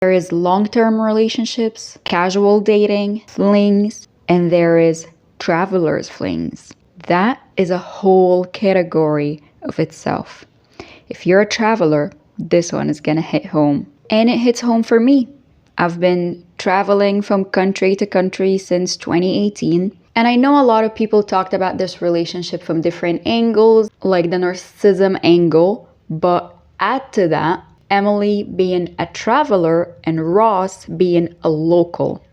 There is long-term relationships, casual dating, flings, and there is travelers flings. That is a whole category of itself. If you're a traveler, this one is gonna hit home. And it hits home for me. I've been traveling from country to country since 2018. And I know a lot of people talked about this relationship from different angles, like the narcissism angle, but add to that Emily being a traveler and Ross being a local.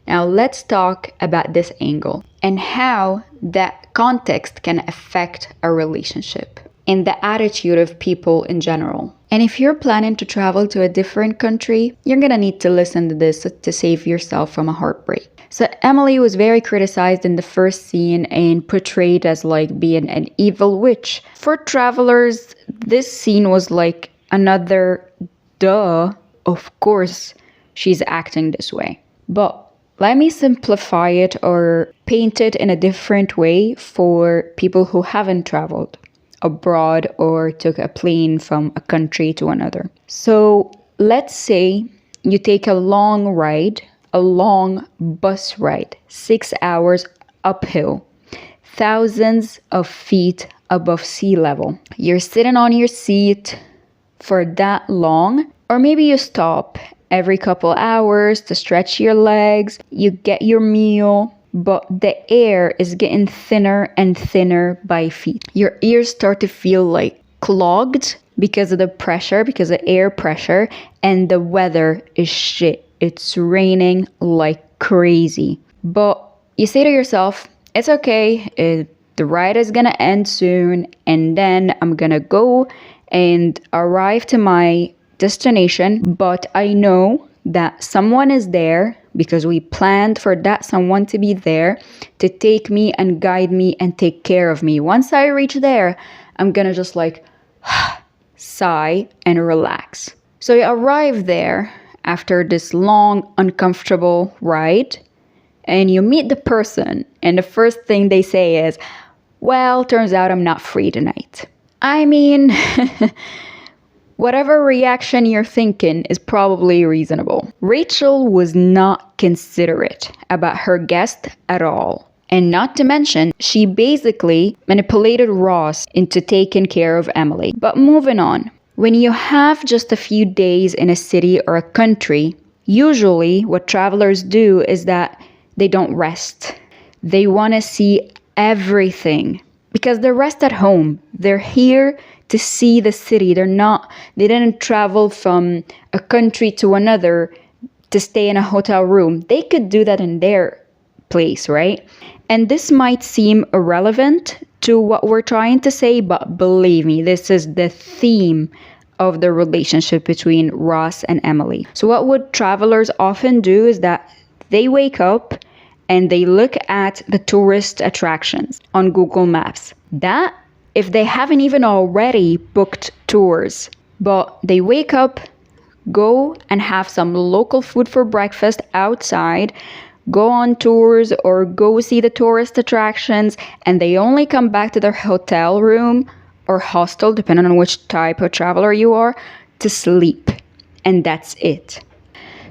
Now let's talk about this angle and how that context can affect a relationship and the attitude of people in general. And if you're planning to travel to a different country, you're gonna need to listen to this to save yourself from a heartbreak. So Emily was very criticized in the first scene and portrayed as like being an evil witch. For travelers, this scene was like another duh, of course she's acting this way. But let me simplify it or paint it in a different way for people who haven't traveled abroad or took a plane from a country to another. So let's say you take a long ride, a long bus ride, 6 hours uphill, thousands of feet above sea level. You're sitting on your seat for that long, or maybe you stop every couple hours to stretch your legs, you get your meal, but the air is getting thinner and thinner by feet. Your ears start to feel like clogged because of the pressure, because of air pressure, and the weather is shit. It's raining like crazy. But you say to yourself, it's okay, the ride is gonna end soon, and then I'm gonna go and arrive to my destination, but I know that someone is there because we planned for that someone to be there to take me and guide me and take care of me. Once I reach there, I'm gonna just like sigh and relax. So you arrive there after this long, uncomfortable ride, and you meet the person, and the first thing they say is, well, turns out I'm not free tonight. I mean, whatever reaction you're thinking is probably reasonable. Rachel was not considerate about her guest at all. And not to mention, she basically manipulated Ross into taking care of Emily. But moving on. When you have just a few days in a city or a country, usually what travelers do is that they don't rest. They want to see everything because they rest at home. They're here to see the city. They didn't travel from a country to another to stay in a hotel room. They could do that in their place, right? And this might seem irrelevant to what we're trying to say, but believe me, this is the theme of the relationship between Ross and Emily. So what would travelers often do is that they wake up and they look at the tourist attractions on Google Maps. That if they haven't even already booked tours, but they wake up, go and have some local food for breakfast outside, go on tours or go see the tourist attractions, and they only come back to their hotel room or hostel, depending on which type of traveler you are, to sleep. And that's it.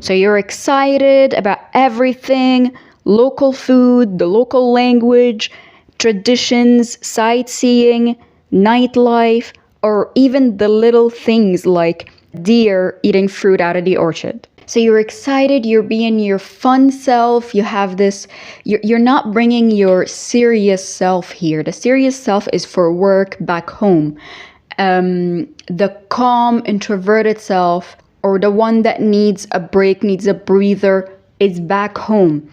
So you're excited about everything, local food, the local language, traditions, sightseeing, nightlife, or even the little things like deer eating fruit out of the orchard. So you're excited, you're being your fun self, you have this, you're not bringing your serious self here. The serious self is for work back home. The calm, introverted self, or the one that needs a break, needs a breather, is back home.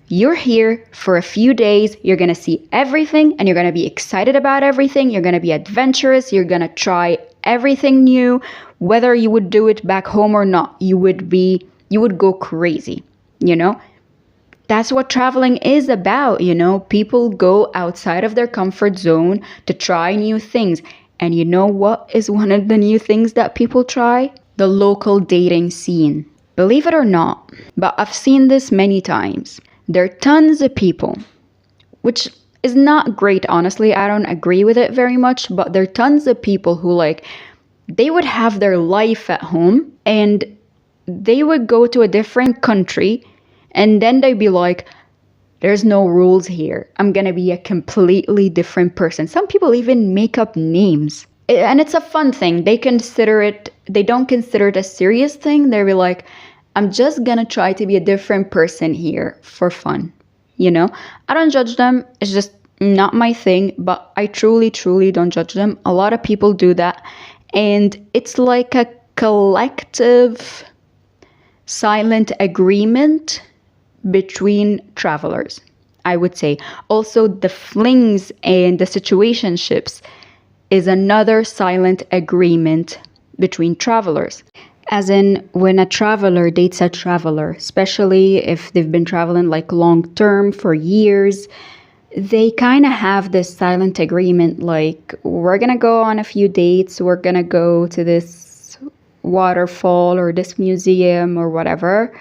You're here for a few days, you're gonna see everything, and you're gonna be excited about everything, you're gonna be adventurous, you're gonna try everything new. Whether you would do it back home or not, you would go crazy, you know? That's what traveling is about, you know? People go outside of their comfort zone to try new things. And you know what is one of the new things that people try? The local dating scene. Believe it or not, but I've seen this many times. There are tons of people, which is not great, honestly. I don't agree with it very much, but there are tons of people who they would have their life at home and they would go to a different country and then they'd be like, there's no rules here. I'm gonna be a completely different person. Some people even make up names. And it's a fun thing. They don't consider it a serious thing. They'll be like, I'm just gonna try to be a different person here for fun. I don't judge them. It's just not my thing, but I truly, truly don't judge them. A lot of people do that. And it's like a collective silent agreement between travelers, I would say. Also, the flings and the situationships is another silent agreement between travelers. As in, when a traveler dates a traveler, especially if they've been traveling like long term for years, they kind of have this silent agreement like, we're gonna go on a few dates, we're gonna go to this waterfall or this museum or whatever,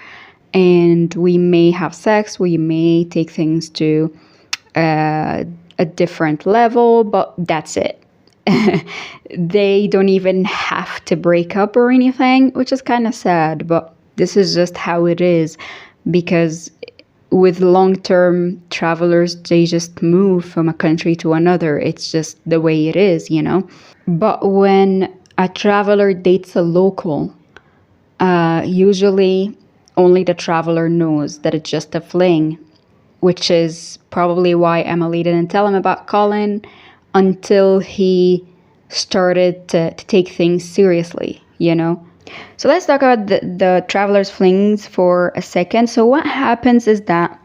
and we may have sex, we may take things to a different level, but that's it. They don't even have to break up or anything, which is kind of sad, but this is just how it is, because with long-term travelers, they just move from a country to another. It's just the way it is, But when a traveler dates a local, usually only the traveler knows that it's just a fling, which is probably why Emily didn't tell him about Colin until he started to take things seriously, So let's talk about the traveler's flings for a second. So what happens is that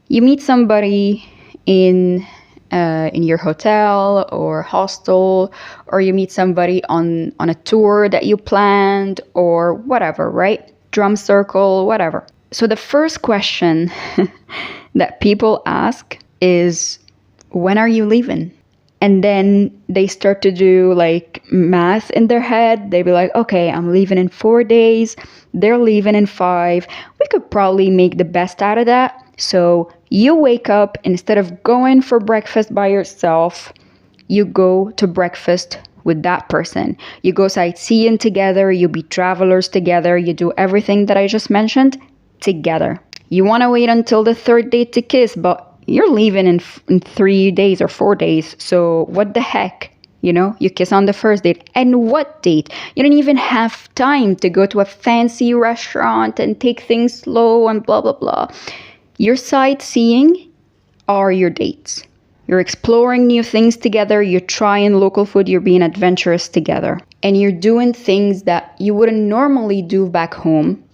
you meet somebody in your hotel or hostel, or you meet somebody on a tour that you planned or whatever, right? Drum circle, whatever. So the first question that people ask is, when are you leaving? And then they start to do like math in their head. They be like, okay, I'm leaving in 4 days. They're leaving in 5. We could probably make the best out of that. So you wake up, instead of going for breakfast by yourself, you go to breakfast with that person. You go sightseeing together. You be travelers together. You do everything that I just mentioned together. You want to wait until the third date to kiss, but you're leaving in 3 days or 4 days, so what the heck? You kiss on the first date. And what date? You don't even have time to go to a fancy restaurant and take things slow and blah, blah, blah. Your sightseeing are your dates. You're exploring new things together, you're trying local food, you're being adventurous together. And you're doing things that you wouldn't normally do back home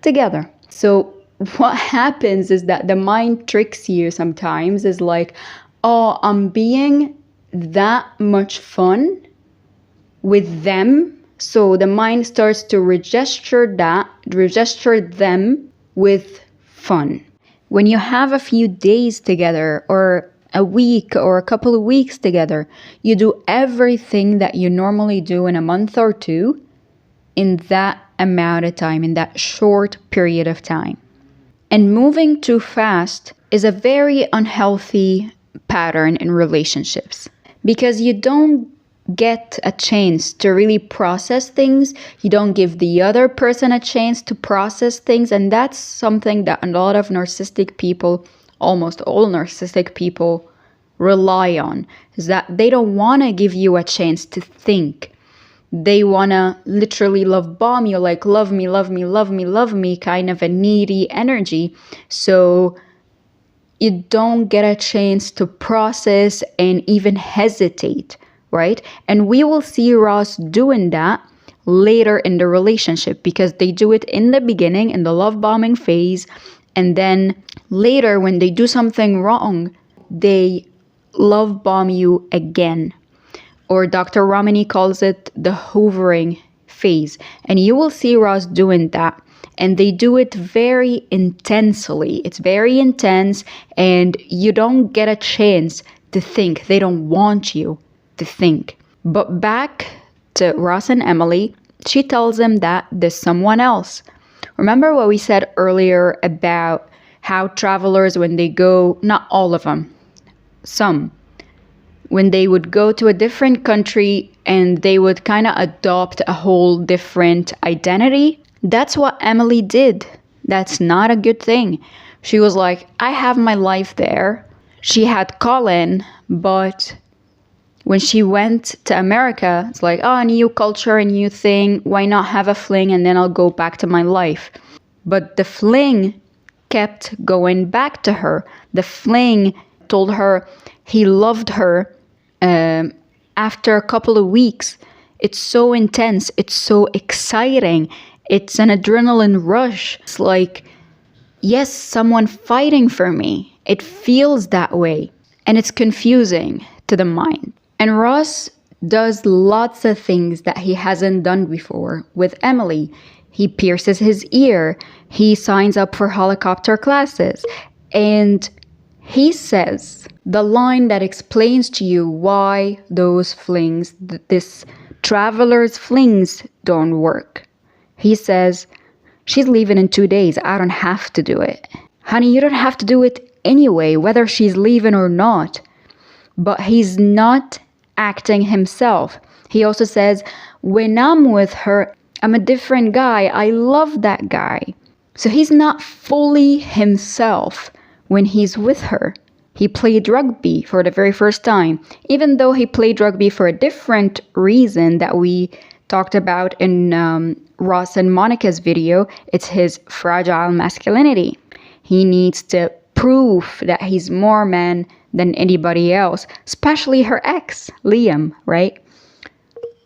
together. So what happens is that the mind tricks you sometimes, is like, oh, I'm being that much fun with them. So the mind starts to register them with fun. When you have a few days together, or a week or a couple of weeks together, you do everything that you normally do in a month or two in that amount of time, in that short period of time. And moving too fast is a very unhealthy pattern in relationships, because you don't get a chance to really process things. You don't give the other person a chance to process things. And that's something that a lot of narcissistic people, almost all narcissistic people, rely on, is that they don't want to give you a chance to think. They want to literally love bomb you, like love me, love me, love me, love me, kind of a needy energy. So you don't get a chance to process and even hesitate, right? And we will see Ross doing that later in the relationship, because they do it in the beginning, in the love bombing phase. And then later, when they do something wrong, they love bomb you again. Or Dr. Romani calls it the hovering phase. And you will see Ross doing that. And they do it very intensely. It's very intense, and you don't get a chance to think. They don't want you to think. But back to Ross and Emily, she tells him that there's someone else. Remember what we said earlier about how travelers, when they go, not all of them, some, when they would go to a different country and they would kind of adopt a whole different identity, That's what Emily did. That's not a good thing. She was like, I have my life there. She had Colin, but when she went to America, it's like, oh, a new culture, a new thing. Why not have a fling and then I'll go back to my life? But the fling kept going back to her. The fling told her he loved her after a couple of weeks. It's so intense. It's so exciting. It's an adrenaline rush. It's like, yes, someone fighting for me. It feels that way. And it's confusing to the mind. And Ross does lots of things that he hasn't done before with Emily. He pierces his ear. He signs up for helicopter classes. And he says the line that explains to you why those flings, this traveler's flings, don't work. He says, she's leaving in 2 days. I don't have to do it. Honey, you don't have to do it anyway, whether she's leaving or not. But he's not acting himself. He also says, when I'm with her, I'm a different guy. I love that guy. So he's not fully himself when he's with her. He played rugby for the very first time, even though he played rugby for a different reason that we talked about in Ross and Monica's video. It's his fragile masculinity. He needs to prove that he's more man than anybody else, especially her ex, Liam, right?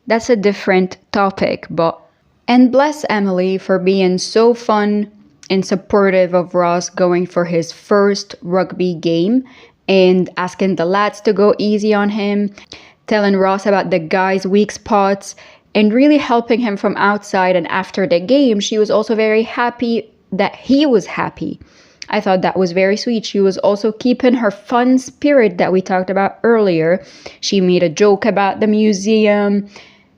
That's a different topic, but... And bless Emily for being so fun and supportive of Ross going for his first rugby game and asking the lads to go easy on him, telling Ross about the guys' weak spots, and really helping him from outside. And after the game, she was also very happy that he was happy. I thought that was very sweet. She was also keeping her fun spirit that we talked about earlier. She made a joke about the museum,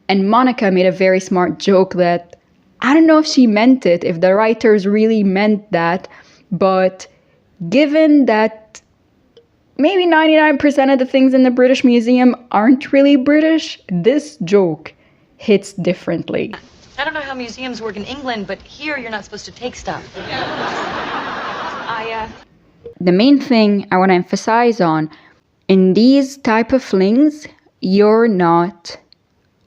and Monica made a very smart joke that I don't know if she meant it, if the writers really meant that, but given that maybe 99% of the things in the British Museum aren't really British, this joke hits differently. I don't know how museums work in England, but here you're not supposed to take stuff. The main thing I want to emphasize on, in these type of flings, you're not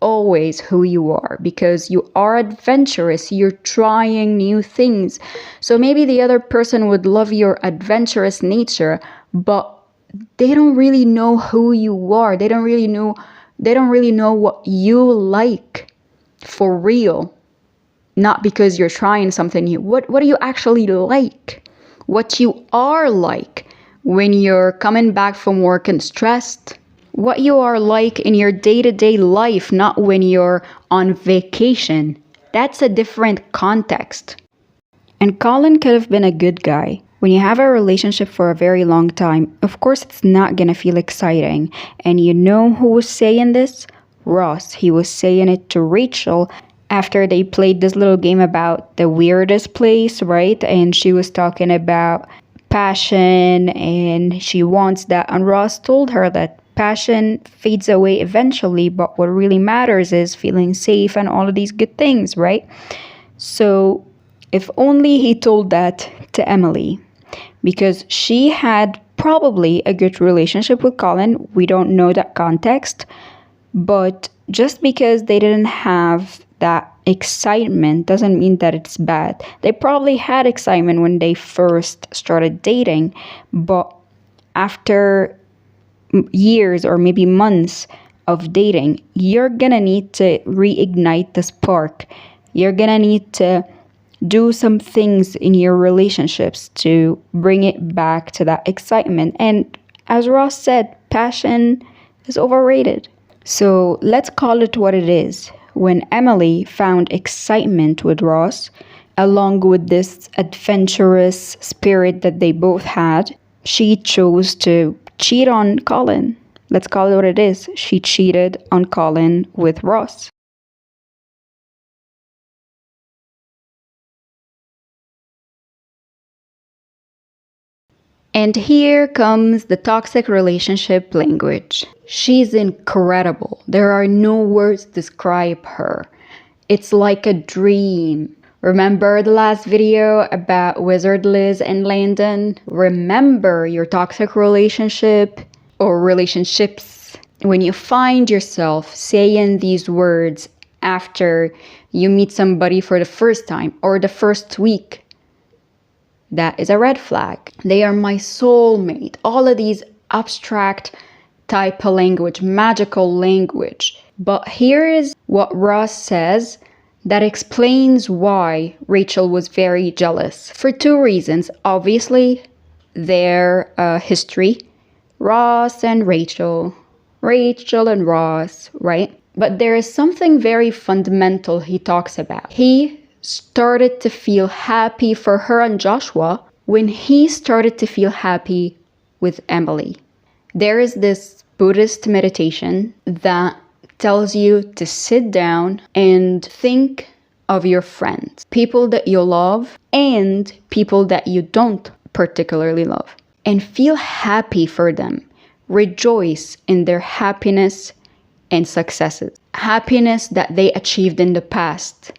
always who you are, because you are adventurous, you're trying new things. So maybe the other person would love your adventurous nature, but they don't really know who you are. They don't really know what you like for real. Not because you're trying something new. What do you actually like? What you are like when you're coming back from work and stressed. What you are like in your day-to-day life, not when you're on vacation. That's a different context. And Colin could have been a good guy. When you have a relationship for a very long time, of course it's not gonna feel exciting. And you know who was saying this? Ross. He was saying it to Rachel after they played this little game about the weirdest place, right? And she was talking about passion and she wants that. And Ross told her that passion fades away eventually, but what really matters is feeling safe and all of these good things, right? So if only he told that to Emily, because she had probably a good relationship with Colin. We don't know that context, but just because they didn't have that excitement doesn't mean that it's bad. They probably had excitement when they first started dating, but after years or maybe months of dating, you're gonna need to reignite the spark. You're gonna need to do some things in your relationships to bring it back to that excitement. And as Ross said, passion is overrated. So let's call it what it is. When Emily found excitement with Ross, along with this adventurous spirit that they both had, she chose to cheat on Colin. Let's call it what it is. She cheated on Colin with Ross. And here comes the toxic relationship language. She's incredible. There are no words to describe her. It's like a dream. Remember the last video about Wizard Liz and Landon? Remember your toxic relationship or relationships. When you find yourself saying these words after you meet somebody for the first time or the first week, that is a red flag. They are my soulmate. All of these abstract type of language, magical language. But here is what Ross says that explains why Rachel was very jealous. For two reasons. Obviously, their history. Ross and Rachel. Rachel and Ross, right? But there is something very fundamental he talks about. He started to feel happy for her and Joshua when he started to feel happy with Emily. There is this Buddhist meditation that tells you to sit down and think of your friends, people that you love and people that you don't particularly love, and feel happy for them. Rejoice in their happiness and successes. Happiness that they achieved in the past,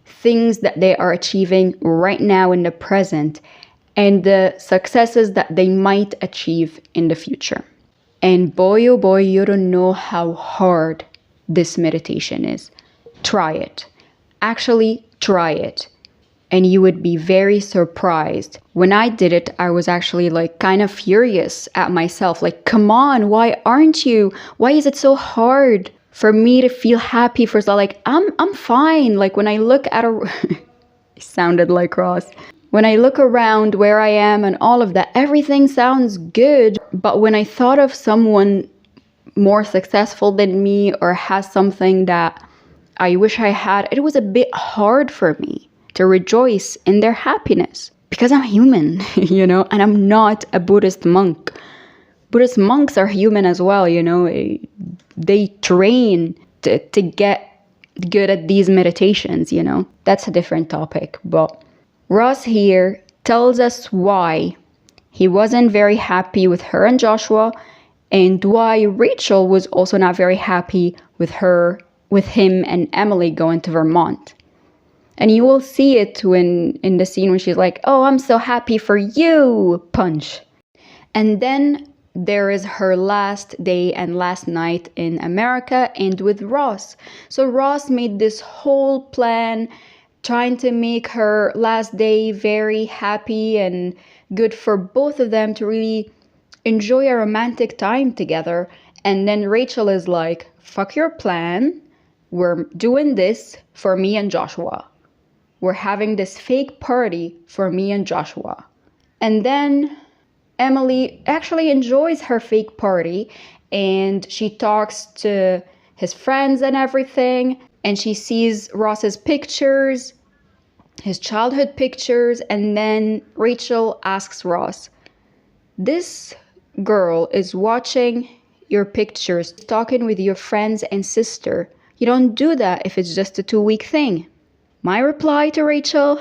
things that they are achieving right now in the present, and the successes that they might achieve in the future. And boy, oh boy, you don't know how hard this meditation is. Try it. Actually, try it. And you would be very surprised. When I did it, I was actually like kind of furious at myself. Like, come on, why aren't you? Why is it so hard for me to feel happy for so like I'm fine. Like when I look at a it sounded like Ross. When I look around where I am and all of that, everything sounds good. But when I thought of someone more successful than me or has something that I wish I had, it was a bit hard for me to rejoice in their happiness because I'm human, you know, and I'm not a Buddhist monk. Buddhist monks are human as well, you know. They train to get good at these meditations, you know. That's a different topic. But Ross here tells us why he wasn't very happy with her and Joshua, and why Rachel was also not very happy with him and Emily going to Vermont. And you will see it when in the scene when she's like, "Oh, I'm so happy for you," punch. And then there is her last day and last night in America and with Ross. So Ross made this whole plan trying to make her last day very happy and good for both of them to really enjoy a romantic time together. And then Rachel is like, fuck your plan. We're doing this for me and Joshua. We're having this fake party for me and Joshua. And then Emily actually enjoys her fake party and she talks to his friends and everything. And she sees Ross's pictures, his childhood pictures. And then Rachel asks Ross, "This girl is watching your pictures, talking with your friends and sister. You don't do that if it's just a 2-week thing." My reply to Rachel,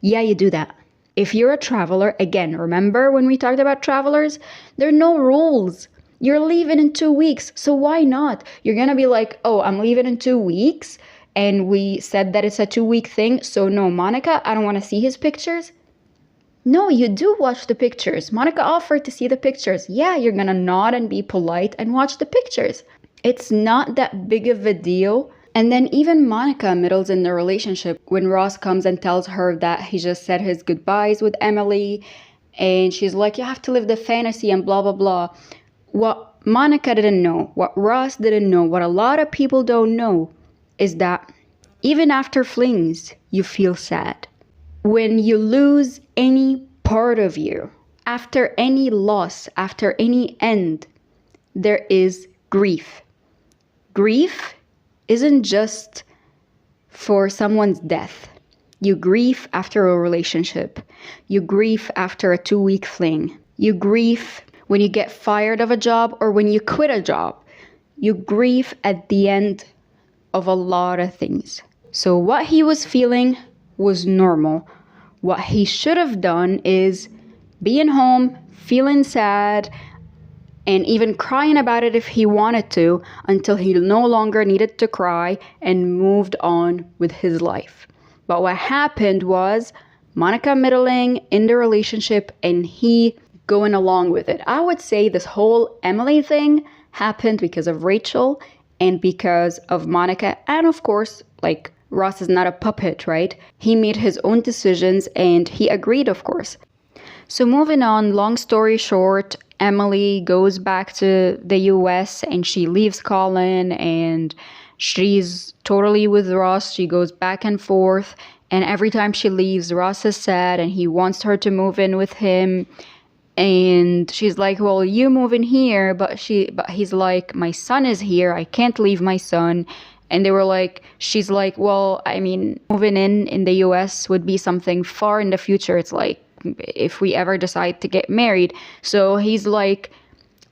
yeah, you do that. If you're a traveler, again, remember when we talked about travelers? There are no rules. You're leaving in 2 weeks, so why not? You're gonna be like, "Oh, I'm leaving in 2 weeks, and we said that it's a 2-week thing, so no, Monica, I don't want to see his pictures." No, you do watch the pictures. Monica offered to see the pictures. Yeah, you're gonna nod and be polite and watch the pictures. It's not that big of a deal. And then even Monica middles in the relationship when Ross comes and tells her that he just said his goodbyes with Emily. And she's like, "You have to live the fantasy and blah, blah, blah." What Monica didn't know, what Ross didn't know, what a lot of people don't know is that even after flings, you feel sad. When you lose any part of you, after any loss, after any end, there is grief. Grief isn't just for someone's death. You grieve after a relationship. You grieve after a 2-week fling. You grieve when you get fired of a job or when you quit a job. You grieve at the end of a lot of things. So what he was feeling was normal. What he should have done is being home, feeling sad, and even crying about it if he wanted to, until he no longer needed to cry and moved on with his life. But what happened was Monica middling in the relationship and he going along with it. I would say this whole Emily thing happened because of Rachel and because of Monica. And of course, like, Ross is not a puppet, right? He made his own decisions and he agreed, of course. So moving on, long story short, Emily goes back to the US and she leaves Colin and she's totally with Ross. She goes back and forth. And every time she leaves, Ross is sad and he wants her to move in with him. And she's like, well, you move in here, but he's like, my son is here. I can't leave my son. And she's like, well, I mean, moving in the US would be something far in the future. It's like, if we ever decide to get married. So he's like,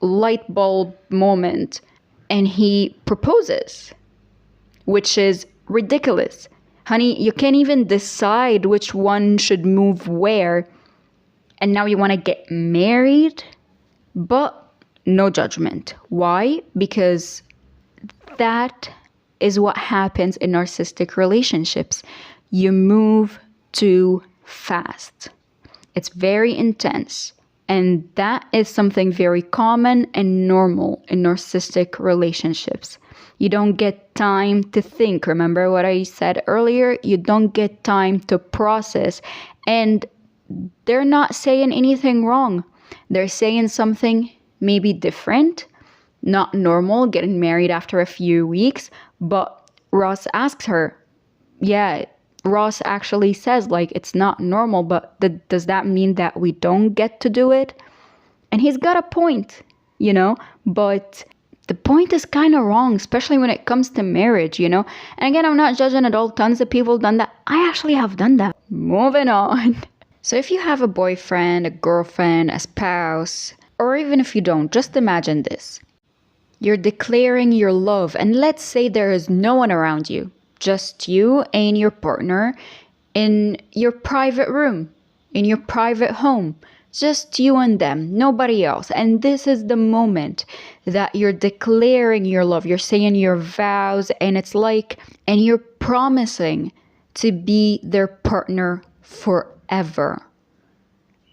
light bulb moment. And he proposes, which is ridiculous. Honey, you can't even decide which one should move where. And now you want to get married? But no judgment. Why? Because that is what happens in narcissistic relationships. You move too fast. It's very intense. And that is something very common and normal in narcissistic relationships. You don't get time to think. Remember what I said earlier? You don't get time to process. And they're not saying anything wrong. They're saying something maybe different, not normal, getting married after a few weeks. But Ross asks her, Ross actually says, like, it's not normal, but does that mean that we don't get to do it? And he's got a point, but the point is kind of wrong, especially when it comes to marriage, And again, I'm not judging at all. Tons of people done that. I actually have done that. Moving on. So if you have a boyfriend, a girlfriend, a spouse, or even if you don't, just imagine this. You're declaring your love, and let's say there is no one around you, just you and your partner in your private room, in your private home, just you and them, nobody else. And this is the moment that you're declaring your love, you're saying your vows, and and you're promising to be their partner forever.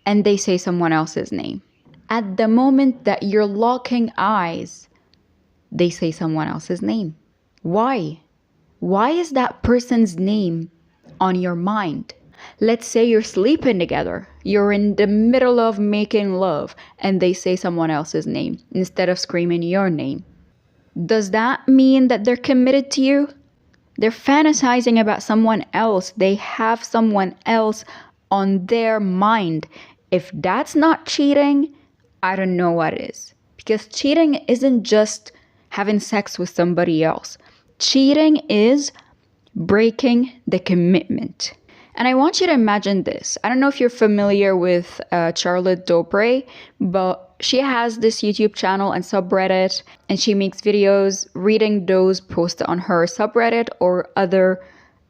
And they say someone else's name. At the moment that you're locking eyes, they say someone else's name. Why? Why is that person's name on your mind? Let's say you're sleeping together. You're in the middle of making love and they say someone else's name instead of screaming your name. Does that mean that they're committed to you? They're fantasizing about someone else. They have someone else on their mind. If that's not cheating, I don't know what is. Because cheating isn't just having sex with somebody else. Cheating is breaking the commitment. And I want you to imagine this. I don't know if you're familiar with Charlotte Dobre, but she has this YouTube channel and subreddit, and she makes videos reading those posted on her subreddit or other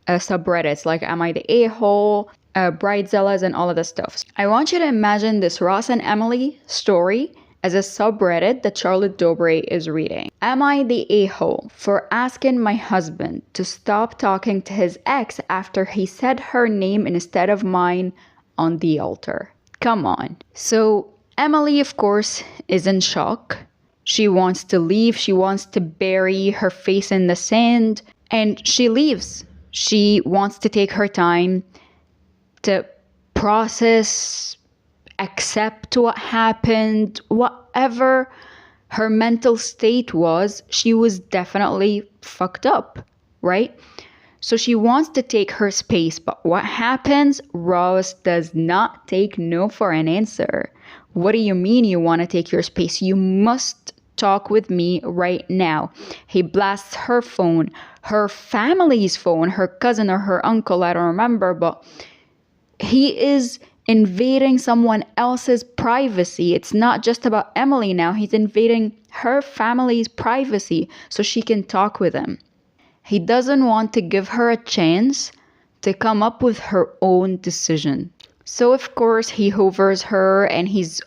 subreddits like Am I the A-hole, Bridezellas, and all of this stuff. I want you to imagine this Ross and Emily story as a subreddit that Charlotte Dobre is reading. Am I the a-hole for asking my husband to stop talking to his ex after he said her name instead of mine on the altar? Come on. So Emily, of course, is in shock. She wants to leave. She wants to bury her face in the sand. And she leaves. She wants to take her time to process, accept what happened, whatever her mental state was, she was definitely fucked up, right? So she wants to take her space, but what happens? Ross does not take no for an answer. What do you mean you want to take your space? You must talk with me right now. He blasts her phone, her family's phone, her cousin or her uncle, I don't remember, but he is invading someone else's privacy. It's not just about Emily now. He's invading her family's privacy so she can talk with him. He doesn't want to give her a chance to come up with her own decision. So of course he hovers her and he's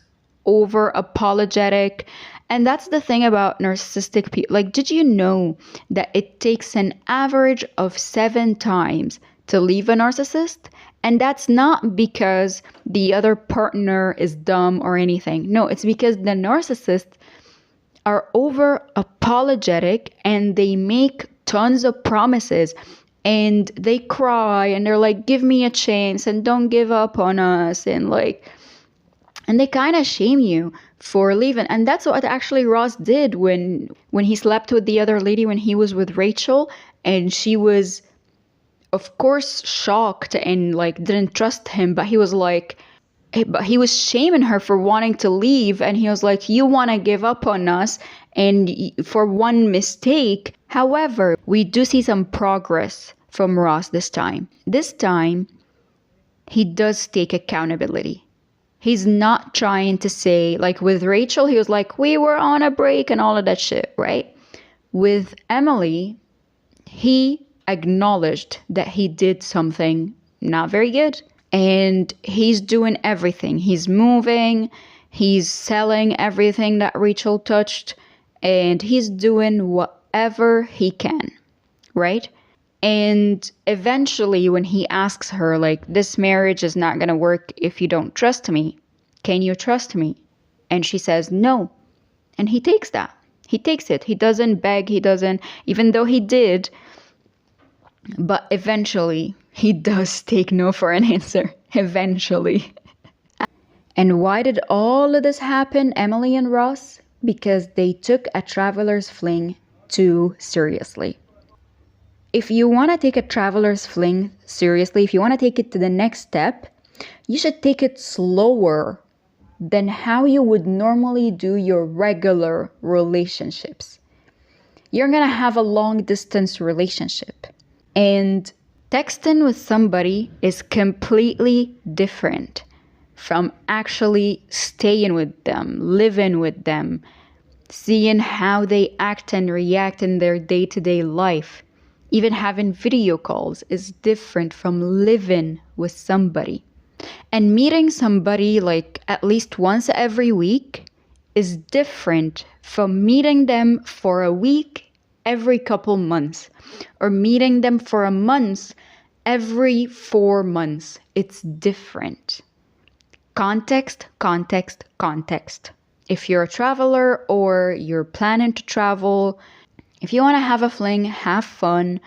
over apologetic. And that's the thing about narcissistic people. Like, did you know that it takes an average of 7 times to leave a narcissist. And that's not because the other partner is dumb or anything. No, it's because the narcissists are over apologetic and they make tons of promises and they cry and they're like, give me a chance and don't give up on us, and they kind of shame you for leaving. And that's what actually Ross did when he slept with the other lady when he was with Rachel, and she was of course shocked and like didn't trust him, but he was like, but he was shaming her for wanting to leave, and he was like, you want to give up on us and for one mistake. However, we do see some progress from Ross this time. This time he does take accountability. He's not trying to say, like with Rachel, he was like, we were on a break and all of that shit, right? With Emily, he acknowledged that he did something not very good, and he's doing everything. He's moving, he's selling everything that Rachel touched, and he's doing whatever he can, right? And eventually, when he asks her, like, this marriage is not going to work if you don't trust me. Can you trust me? And she says no. And he takes that. He takes it. He doesn't beg. He doesn't, even though he did. But eventually, he does take no for an answer. Eventually. And why did all of this happen, Emily and Ross? Because they took a traveler's fling too seriously. If you want to take a traveler's fling seriously, if you want to take it to the next step, you should take it slower than how you would normally do your regular relationships. You're going to have a long distance relationship, and texting with somebody is completely different from actually staying with them, living with them, seeing how they act and react in their day-to-day life. Even having video calls is different from living with somebody. And meeting somebody like at least once every week is different from meeting them for a week every couple months, or meeting them for a month every 4 months. It's different. Context, context, context. If you're a traveler or you're planning to travel, if you want to have a fling, have fun.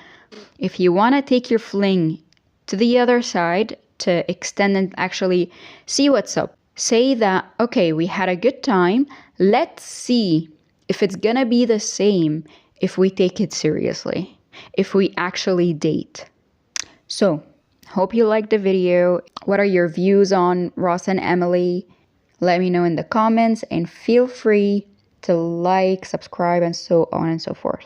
If you want to take your fling to the other side to extend and actually see what's up, say that, okay, we had a good time. Let's see if it's gonna be the same if we take it seriously, if we actually date. So, hope you liked the video. What are your views on Ross and Emily? Let me know in the comments, and feel free to like, subscribe, and so on and so forth.